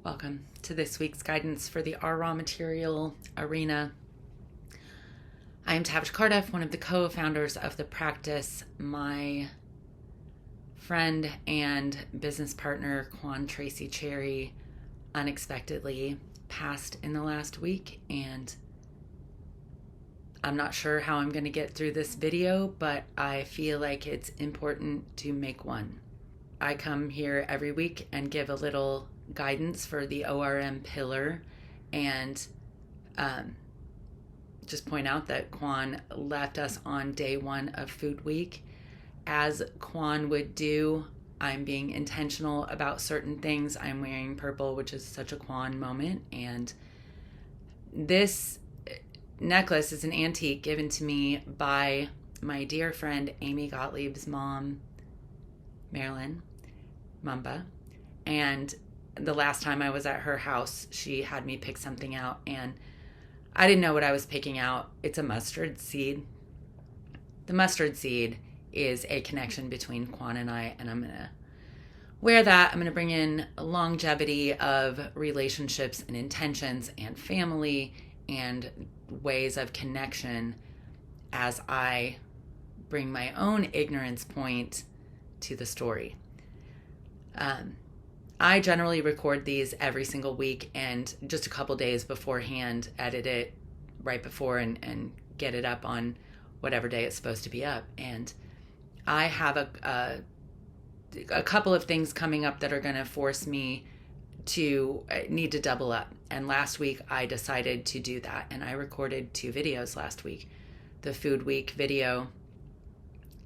Welcome to this week's guidance for the raw material arena. I am Tavish Cardiff, one of the co-founders of the practice. My friend and business partner, Quan Tracy Cherry, unexpectedly passed in the last week, and I'm not sure how I'm going to get through this video, but I feel like it's important to make one. I come here every week and give a little guidance for the ORM pillar, and just point out that Quan left us on day one of Food Week. As Quan would do, I'm being intentional about certain things. I'm wearing purple, which is such a Quan moment, and this necklace is an antique given to me by my dear friend Amy Gottlieb's mom, Marilyn Mumba, and the last time I was at her house, she had me pick something out, and I didn't know what I was picking out. It's a mustard seed. The mustard seed is a connection between Quan and I, and I'm going to wear that. I'm going to bring in longevity of relationships and intentions and family and ways of connection as I bring my own ignorance point to the story. I generally record these every single week and just a couple days beforehand, edit it right before and get it up on whatever day it's supposed to be up. And I have a couple of things coming up that are going to force me to need to double up. And last week I decided to do that. And I recorded 2 videos last week, the Food Week video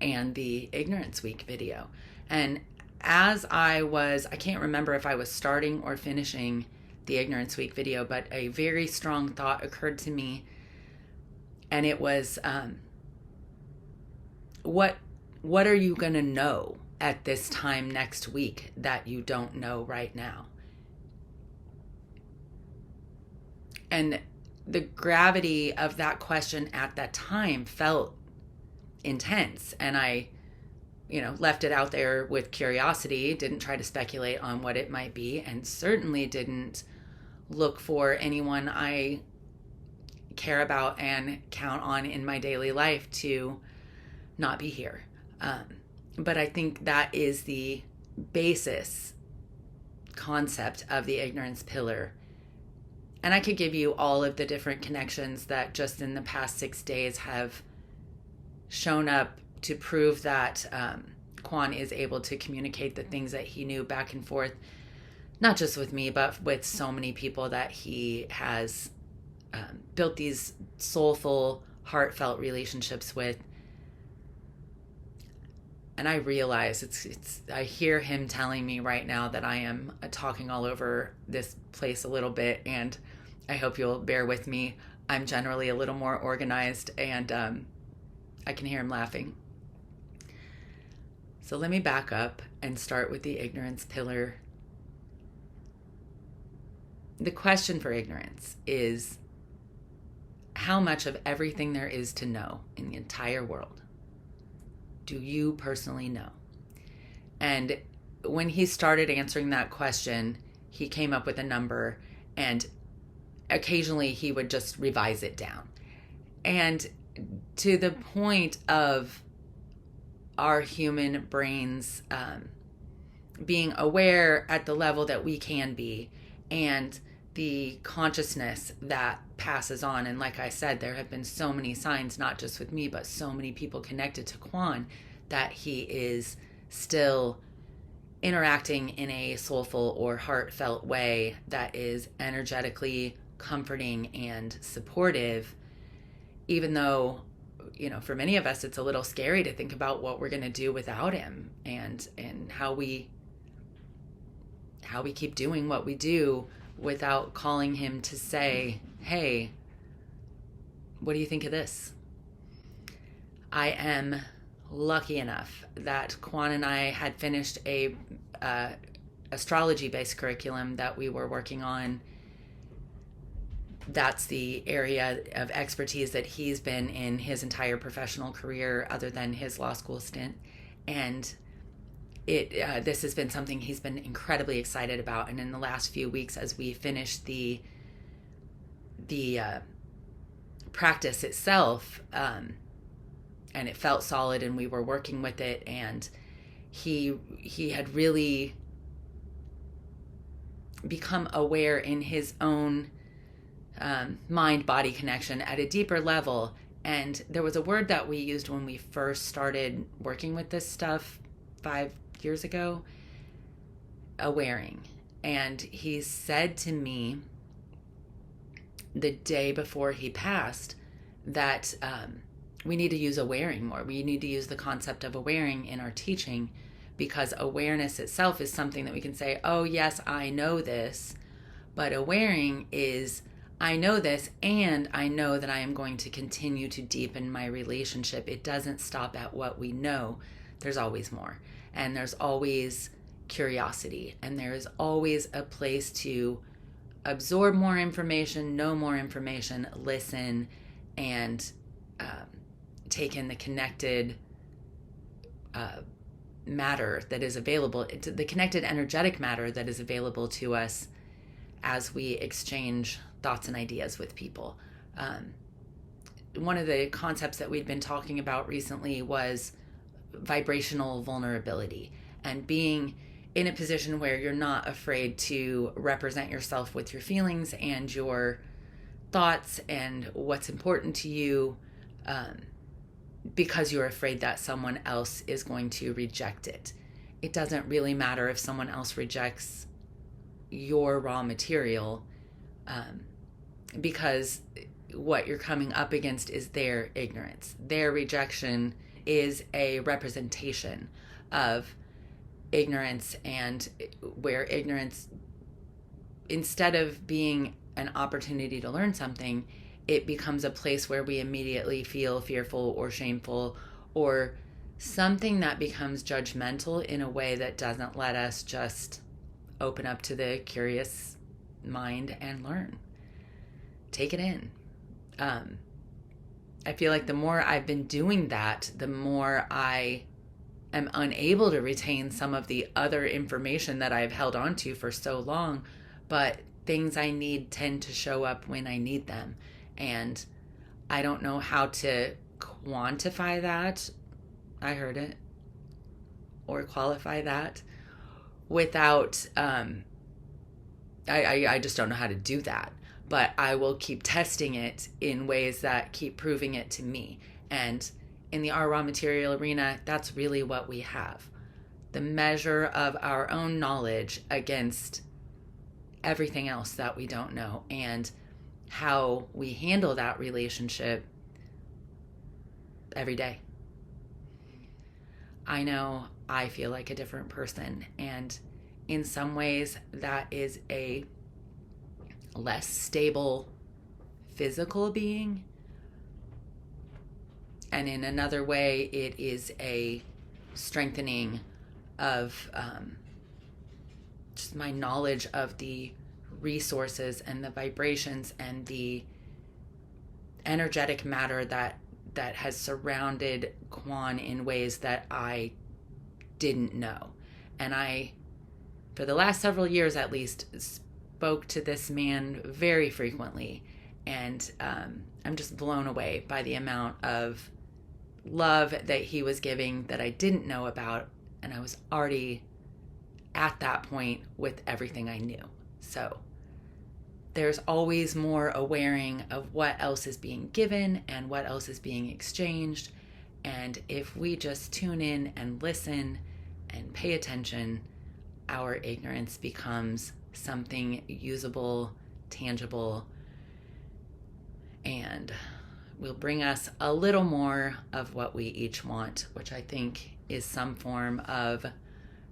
and the Ignorance Week video. And as I can't remember if I was starting or finishing the Ignorance Week video, but a very strong thought occurred to me, and it was, what are you going to know at this time next week that you don't know right now? And the gravity of that question at that time felt intense, and I left it out there with curiosity, didn't try to speculate on what it might be, and certainly didn't look for anyone I care about and count on in my daily life to not be here. But I think that is the basis concept of the ignorance pillar. And I could give you all of the different connections that just in the past 6 days have shown up to prove that Quan is able to communicate the things that he knew back and forth, not just with me, but with so many people that he has built these soulful, heartfelt relationships with. And I realize I hear him telling me right now that I am talking all over this place a little bit, and I hope you'll bear with me. I'm generally a little more organized, and I can hear him laughing. So let me back up and start with the ignorance pillar. The question for ignorance is, how much of everything there is to know in the entire world do you personally know? And when he started answering that question, he came up with a number, and occasionally he would just revise it down. And to the point of our human brains being aware at the level that we can be, and the consciousness that passes on. And like I said, there have been so many signs, not just with me, but so many people connected to Quan, that he is still interacting in a soulful or heartfelt way that is energetically comforting and supportive, even though for many of us, it's a little scary to think about what we're going to do without him, and how we keep doing what we do without calling him to say, hey, what do you think of this? I am lucky enough that Quan and I had finished a astrology-based curriculum that we were working on. That's the area of expertise that he's been in his entire professional career, other than his law school stint. And this has been something he's been incredibly excited about. And in the last few weeks, as we finished the practice itself, and it felt solid, and we were working with it, and he had really become aware in his own mind-body connection at a deeper level. And there was a word that we used when we first started working with this stuff 5 years ago, awareing. And he said to me the day before he passed that we need to use awareing more. We need to use the concept of awareing in our teaching, because awareness itself is something that we can say, oh yes, I know this. But awareing is, I know this, and I know that I am going to continue to deepen my relationship. It doesn't stop at what we know. There's always more. And there's always curiosity. And there is always a place to absorb more information, know more information, listen, and take in the connected matter that is available, the connected energetic matter that is available to us as we exchange thoughts and ideas with people. One of the concepts that we'd been talking about recently was vibrational vulnerability, and being in a position where you're not afraid to represent yourself with your feelings and your thoughts and what's important to you, because you're afraid that someone else is going to reject it. It doesn't really matter if someone else rejects your raw material, because what you're coming up against is their ignorance. Their rejection is a representation of ignorance, and where ignorance, instead of being an opportunity to learn something, it becomes a place where we immediately feel fearful or shameful, or something that becomes judgmental in a way that doesn't let us just open up to the curious mind and learn. Take it in. I feel like the more I've been doing that, the more I am unable to retain some of the other information that I've held on to for so long, but things I need tend to show up when I need them. And I don't know how to quantify that. I heard it. Or qualify that without, I just don't know how to do that. But I will keep testing it in ways that keep proving it to me. And in the raw material arena, that's really what we have. The measure of our own knowledge against everything else that we don't know, and how we handle that relationship every day. I know I feel like a different person, and in some ways that is a less stable physical being, and in another way it is a strengthening of just my knowledge of the resources and the vibrations and the energetic matter that has surrounded Quan in ways that I didn't know. And I, for the last several years at least, spoke to this man very frequently, and I'm just blown away by the amount of love that he was giving that I didn't know about, and I was already at that point with everything I knew. So there's always more awareing of what else is being given and what else is being exchanged. And if we just tune in and listen and pay attention, our ignorance becomes something usable, tangible, and will bring us a little more of what we each want, which I think is some form of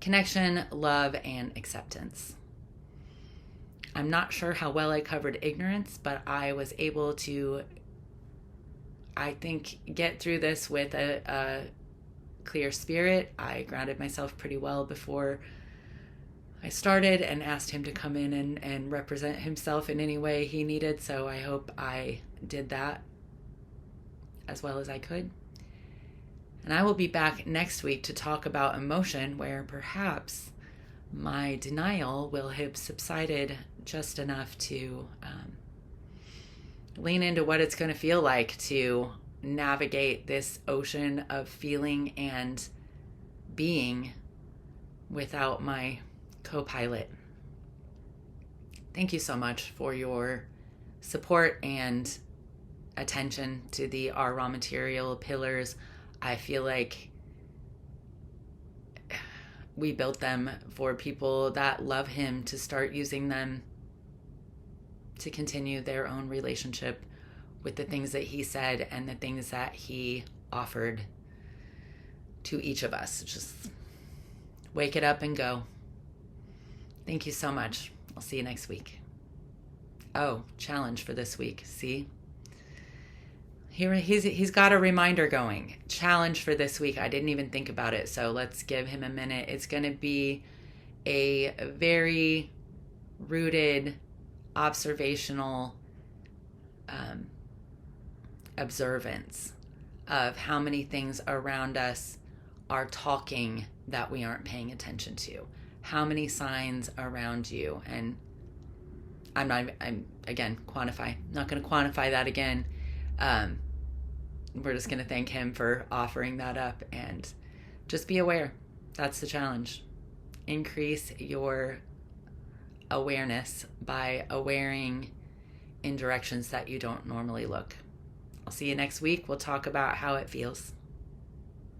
connection, love, and acceptance. I'm not sure how well I covered ignorance, but I was able to, I think, get through this with a clear spirit. I grounded myself pretty well before I started and asked him to come in and represent himself in any way he needed. So I hope I did that as well as I could. And I will be back next week to talk about emotion, where perhaps my denial will have subsided just enough to lean into what it's going to feel like to navigate this ocean of feeling and being without my co-pilot. Thank you so much for your support and attention to the Our Raw Material pillars. I feel like we built them for people that love him to start using them to continue their own relationship with the things that he said and the things that he offered to each of us. Just wake it up and go. Thank you so much. I'll see you next week. Oh, challenge for this week. See? Here he's got a reminder going. Challenge for this week. I didn't even think about it, so let's give him a minute. It's going to be a very rooted, observational observance of how many things around us are talking that we aren't paying attention to. How many signs around you? And I'm again, quantify. Not going to quantify that again. We're just going to thank him for offering that up and just be aware. That's the challenge. Increase your awareness by awareing in directions that you don't normally look. I'll see you next week. We'll talk about how it feels.